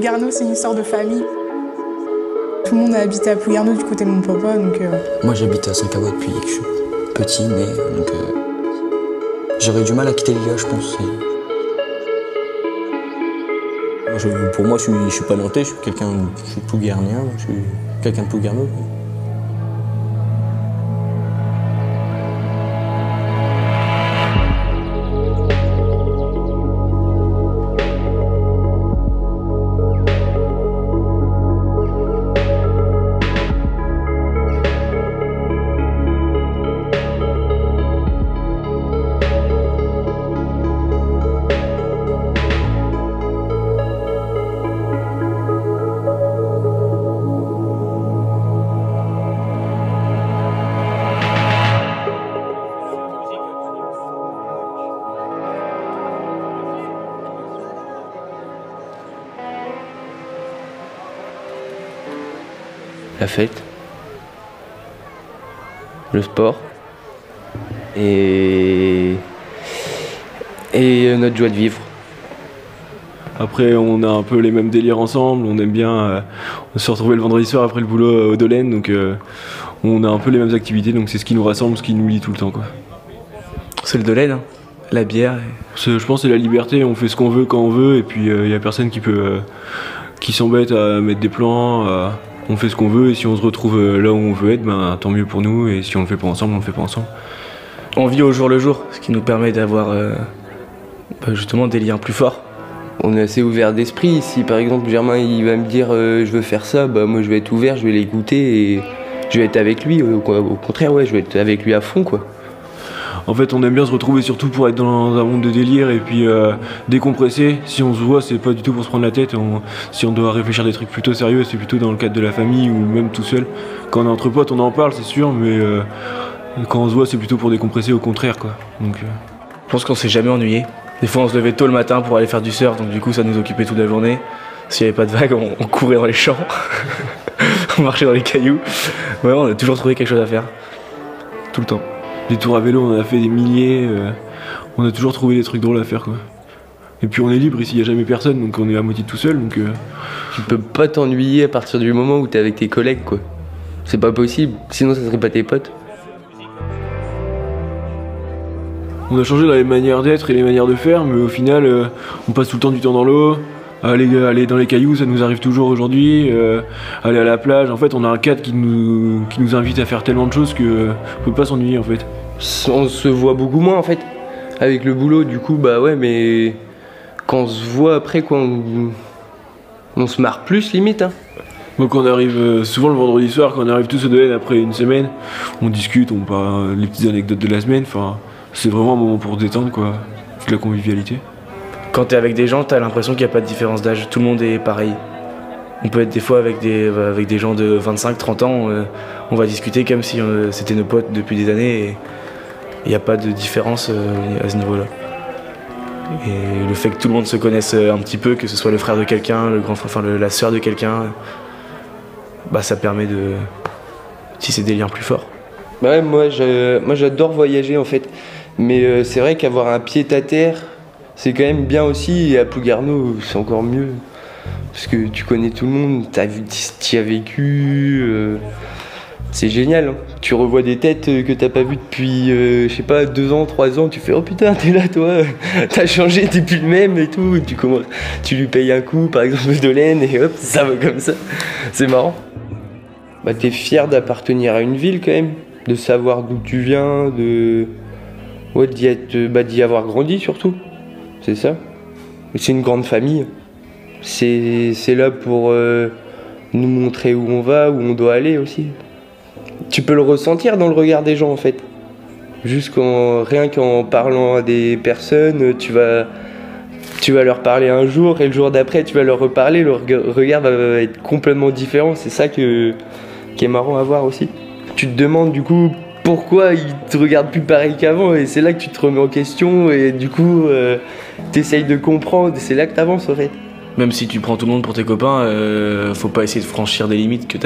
Plouguerneau, c'est une histoire de famille. Tout le monde a habité à Plouguerneau du côté de mon papa, donc... Moi, j'habite à Saint-Cabo depuis que je suis petit, né, donc... j'aurais du mal à quitter les gars, je pense. Pour moi, je suis pas nantais, je suis plouguernien, je suis quelqu'un de Plouguerneau. La fête, le sport et notre joie de vivre. Après, on a un peu les mêmes délires ensemble, on aime bien se retrouver le vendredi soir après le boulot au Dolène, donc on a un peu les mêmes activités, donc c'est ce qui nous rassemble, ce qui nous lie tout le temps, quoi. C'est le Dolène, hein. La bière. Je pense que c'est la liberté, on fait ce qu'on veut quand on veut, et puis il n'y a personne qui s'embête à mettre des plans. On fait ce qu'on veut et si on se retrouve là où on veut être, ben, tant mieux pour nous, et si on le fait pas ensemble, on le fait pas ensemble. On vit au jour le jour, ce qui nous permet d'avoir justement des liens plus forts. On est assez ouvert d'esprit. Si par exemple Germain il va me dire je veux faire ça, bah moi je vais être ouvert, je vais l'écouter et je vais être avec lui. Au contraire, ouais, je vais être avec lui à fond, quoi. En fait, on aime bien se retrouver surtout pour être dans un monde de délire et puis décompresser. Si on se voit, c'est pas du tout pour se prendre la tête. Si on doit réfléchir à des trucs plutôt sérieux, c'est plutôt dans le cadre de la famille ou même tout seul. Quand on est entre potes, on en parle, c'est sûr, mais quand on se voit, c'est plutôt pour décompresser, au contraire, quoi. Donc, Je pense qu'on s'est jamais ennuyé. Des fois, on se levait tôt le matin pour aller faire du surf, donc du coup, ça nous occupait toute la journée. S'il n'y avait pas de vagues, on courait dans les champs, on marchait dans les cailloux. Ouais, on a toujours trouvé quelque chose à faire, tout le temps. Des tours à vélo, on en a fait des milliers, on a toujours trouvé des trucs drôles à faire, quoi. Et puis on est libre ici, il n'y a jamais personne, donc on est à moitié tout seul, donc... Tu peux pas t'ennuyer à partir du moment où t'es avec tes collègues, quoi. C'est pas possible, sinon ça serait pas tes potes. On a changé dans les manières d'être et les manières de faire, mais au final, on passe tout le temps du temps dans l'eau. Aller dans les cailloux, ça nous arrive toujours aujourd'hui. Aller à la plage, en fait, on a un cadre qui nous invite à faire tellement de choses qu'on peut pas s'ennuyer, en fait. On se voit beaucoup moins, en fait, avec le boulot, du coup, bah ouais, mais quand on se voit après, quoi, on se marre plus, limite, hein. Donc on arrive souvent le vendredi soir, quand on arrive tous au Dolène après une semaine, on discute, on parle les petites anecdotes de la semaine, enfin, c'est vraiment un moment pour se détendre, quoi, de la convivialité. Quand t'es avec des gens, t'as l'impression qu'il n'y a pas de différence d'âge, tout le monde est pareil. On peut être des fois avec des gens de 25-30 ans, on va discuter comme si c'était nos potes depuis des années et il n'y a pas de différence à ce niveau-là. Et le fait que tout le monde se connaisse un petit peu, que ce soit le frère de quelqu'un, le grand frère, la sœur de quelqu'un, bah ça permet de tisser des liens plus forts. Bah ouais, moi j'adore voyager, en fait, mais c'est vrai qu'avoir un pied à terre, c'est quand même bien aussi, et à Plouguerneau, c'est encore mieux. Parce que tu connais tout le monde, t'y as vécu, c'est génial, hein. Tu revois des têtes que t'as pas vues depuis, je sais pas, 2 ans, 3 ans, tu fais oh putain, t'es là toi, t'as changé, t'es plus le même et tout, et tu lui payes un coup, par exemple, de laine, et hop, ça va comme ça, c'est marrant. Bah t'es fier d'appartenir à une ville quand même, de savoir d'où tu viens, ouais, d'y avoir grandi surtout. C'est ça. C'est une grande famille. C'est là pour nous montrer où on va, où on doit aller aussi. Tu peux le ressentir dans le regard des gens, en fait. Juste rien qu'en parlant à des personnes, tu vas leur parler un jour et le jour d'après tu vas leur reparler, le regard va être complètement différent. C'est ça qui est marrant à voir aussi. Tu te demandes du coup pourquoi ils te regardent plus pareil qu'avant, et c'est là que tu te remets en question et du coup t'essayes de comprendre, et c'est là que t'avances, en fait. Même si tu prends tout le monde pour tes copains, faut pas essayer de franchir des limites que t'as